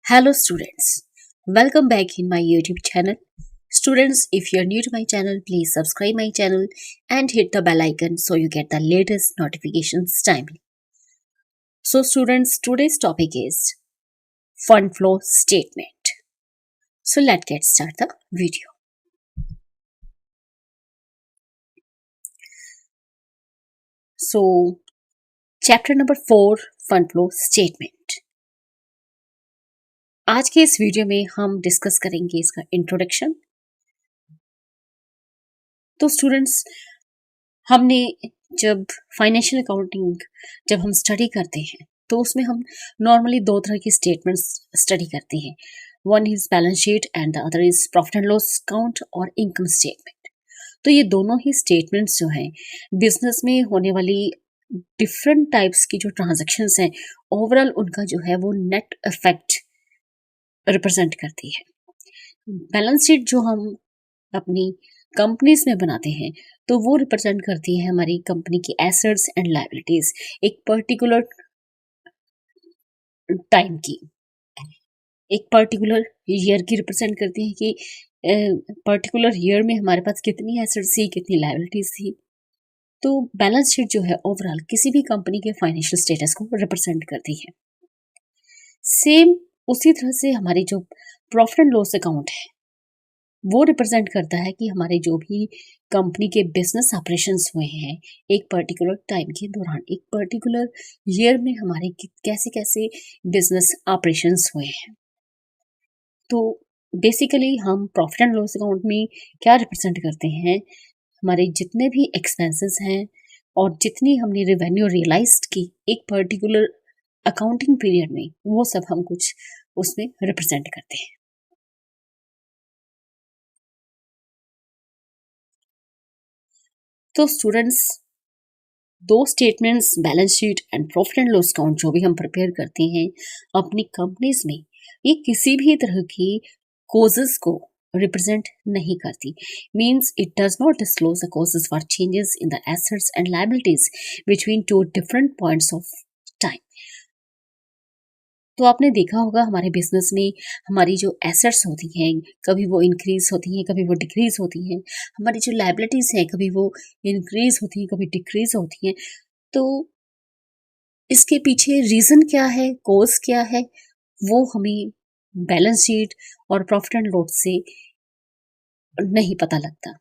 Hello students, welcome back in my YouTube channel. Students, if you are new to my channel, please subscribe my channel and hit the bell icon so you get the latest notifications timely. So students, today's topic is fund flow statement. So let's get start the video. So chapter number 4 fund flow statement. आज के इस video में हम discuss करेंगे इसका introduction. तो students, हमने जब फाइनेंशियल अकाउंटिंग जब हम स्टडी करते हैं तो उसमें हम नॉर्मली दो तरह की स्टेटमेंट्स स्टडी करते हैं। One is balance sheet and the other is profit and loss account और इनकम स्टेटमेंट। तो ये दोनों ही स्टेटमेंट्स जो हैं बिजनेस में होने वाली डिफरेंट टाइप्स की जो ट्रांजैक्शंस हैं ओवरऑल उनका जो है वो नेट इफेक्ट रिप्रेजेंट करती है। बैलेंस शीट जो हम अपनी कंपनीज में बनाते हैं तो वो रिप्रेजेंट करती है हमारी कंपनी की एसेट्स एंड लायबिलिटीज एक पर्टिकुलर टाइम की, एक पर्टिकुलर ईयर की रिप्रेजेंट करती है कि पर्टिकुलर ईयर में हमारे पास कितनी एसेट्स थी, कितनी लायबिलिटीज थी। तो बैलेंस शीट जो है ओवरऑल किसी भी कंपनी के फाइनेंशियल स्टेटस को रिप्रेजेंट करती है। सेम उसी तरह से हमारी जो प्रॉफिट एंड लॉस अकाउंट है वो रिप्रेजेंट करता है कि हमारे जो भी कंपनी के बिजनेस ऑपरेशंस हुए हैं एक पर्टिकुलर टाइम के दौरान, एक पर्टिकुलर ईयर में हमारे कैसे कैसे बिजनेस ऑपरेशंस हुए हैं। तो बेसिकली हम प्रॉफिट एंड लॉस अकाउंट में क्या रिप्रेजेंट करते हैं, हमारे जितने भी एक्सपेंसेस हैं और जितनी हमने रेवेन्यू रियलाइज्ड की एक पर्टिकुलर अकाउंटिंग पीरियड में वो सब हम कुछ उसमें रिप्रेजेंट करते हैं। तो स्टूडेंट्स, दो statements balance sheet and profit and loss account जो भी हम प्रिपेयर करते हैं अपनी कंपनीज में, ये किसी भी तरह की कोजेस को रिप्रेजेंट नहीं करती। Means it does not disclose the causes for changes in the assets and liabilities between two different points of time. तो आपने देखा होगा हमारे बिजनेस में हमारी जो एसेट्स होती हैं कभी वो इंक्रीज होती हैं, कभी वो डिक्रीज होती हैं। हमारी जो लायबिलिटीज हैं कभी वो इंक्रीज होती हैं, कभी डिक्रीज होती हैं। तो इसके पीछे रीजन क्या है, कॉज क्या है, वो हमें बैलेंस शीट और प्रॉफिट एंड लॉस से नहीं पता लगता।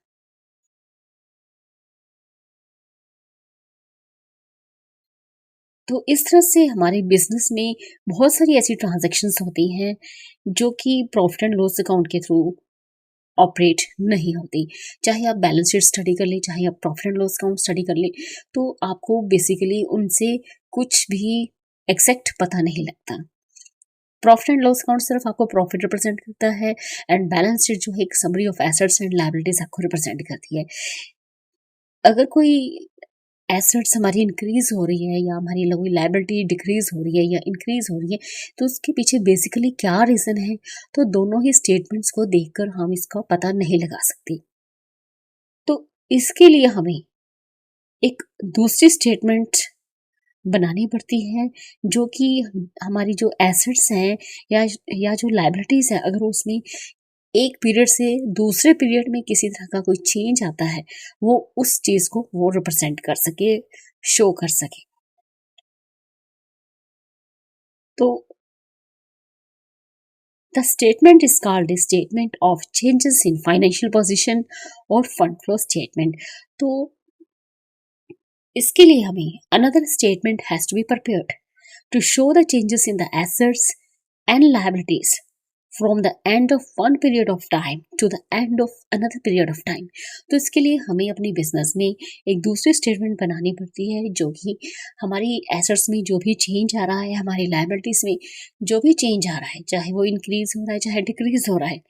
तो इस तरह से हमारे बिजनेस में बहुत सारी ऐसी ट्रांजैक्शंस होती हैं जो कि प्रॉफिट एंड लॉस अकाउंट के थ्रू ऑपरेट नहीं होती। चाहे आप बैलेंस शीट स्टडी कर लें, चाहे आप profit and loss account study कर लें, तो आपको बेसिकली उनसे कुछ भी एग्जैक्ट पता नहीं लगता। प्रॉफिट एंड लॉस अकाउंट सिर्फ आपको प्रॉफिट रिप्रेजेंट करता है एंड बैलेंस शीट जो है एक summary of assets and liabilities आपको रिप्रेजेंट करती है। अगर कोई एसेट्स हमारी इंक्रीज हो रही है या हमारी कोई लायबिलिटी डिक्रीज हो रही है या इंक्रीज हो रही है तो उसके पीछे बेसिकली क्या रीजन है, तो दोनों ही स्टेटमेंट्स को देखकर हम इसका पता नहीं लगा सकते। तो इसके लिए हमें एक दूसरी स्टेटमेंट बनानी पड़ती है जो कि हमारी जो एसेट्स हैं या जो लायबिलिटीज है अगर उसमें एक पीरियड से दूसरे पीरियड में किसी तरह का कोई चेंज आता है वो उस चीज को वो रिप्रेजेंट कर सके, शो कर सके। तो the statement is called a statement of changes in financial position और फंड फ्लो स्टेटमेंट। तो इसके लिए हमें another statement has to be prepared to show the changes in the assets and liabilities from the end of one period of time to the end of another period of time. तो इसके लिए हमें अपनी business में एक दूसरी statement बनानी पड़ती है जो कि हमारी एसेट्स में जो भी चेंज आ रहा है, हमारी लायबिलिटीज में जो भी चेंज आ रहा है, चाहे वो इंक्रीज हो रहा है चाहे डिक्रीज हो रहा है,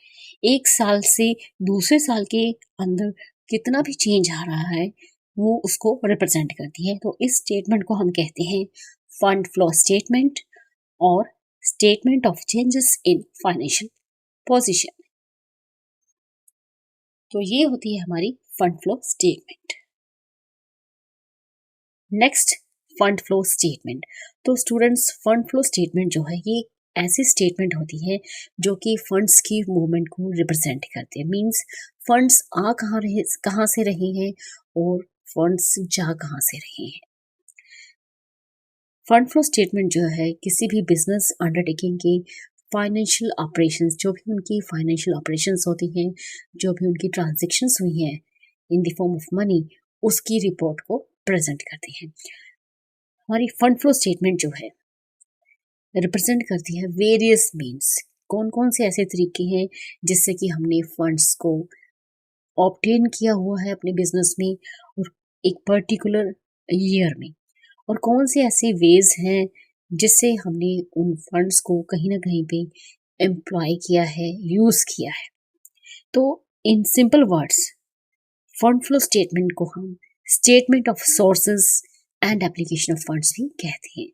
एक साल से दूसरे साल के अंदर कितना भी चेंज आ रहा है वो उसको रिप्रेजेंट करती है। तो इस स्टेटमेंट को हम कहते हैं फंड फ्लो स्टेटमेंट और statement of changes in financial position. तो ये होती है हमारी fund flow statement. Next, fund flow statement. तो स्टूडेंट्स, फंड फ्लो स्टेटमेंट जो है ये ऐसी स्टेटमेंट होती है जो कि फंड्स की मूवमेंट को रिप्रेजेंट करते हैं। मीन्स फंड्स आ कहाँ से रहे हैं और फंड्स जा कहाँ से रहे हैं। फंड फ्लो स्टेटमेंट जो है किसी भी बिजनेस अंडरटेकिंग की फाइनेंशियल ऑपरेशंस, जो भी उनकी फाइनेंशियल ऑपरेशंस होती हैं, जो भी उनकी ट्रांजैक्शंस हुई हैं in the form of money, उसकी रिपोर्ट को प्रेजेंट करती हैं। हमारी फंड फ्लो स्टेटमेंट जो है रिप्रेजेंट करती है वेरियस मीन्स, कौन कौन से ऐसे तरीके हैं जिससे कि हमने फंड्स को ऑब्टेन किया हुआ है अपने बिजनेस में और एक पर्टिकुलर ईयर में, और कौन से ऐसे वेज हैं जिससे हमने उन फंड्स को कहीं ना कहीं पे एम्प्लॉय किया है, यूज किया है। तो in simple words fund flow statement को हम statement of sources and application of funds भी कहते हैं।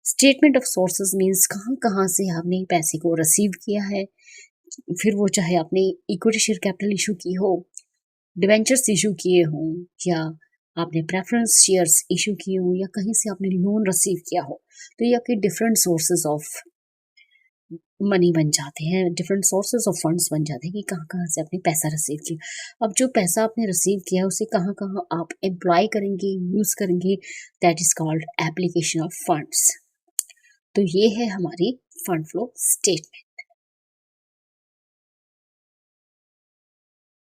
स्टेटमेंट ऑफ सोर्सेज मीन्स कहाँ कहाँ से आपने पैसे को रिसीव किया है, फिर वो चाहे आपने इक्विटी शेयर कैपिटल इशू की हो, डिवेंचर्स इशू किए हों, या आपने प्रेफरेंस शेयर्स इशू किए हों, या कहीं से आपने लोन रिसीव किया हो, तो ये आपके डिफरेंट सोर्सेज ऑफ मनी बन जाते हैं, डिफरेंट सोर्सेज ऑफ फंड्स बन जाते हैं कि कहाँ कहाँ से आपने पैसा रिसीव किया। अब जो पैसा आपने रिसीव किया उसे कहाँ कहाँ आप एम्प्लॉय करेंगे, यूज करेंगे, that is called application of funds. तो ये है हमारी फंड फ्लो स्टेटमेंट।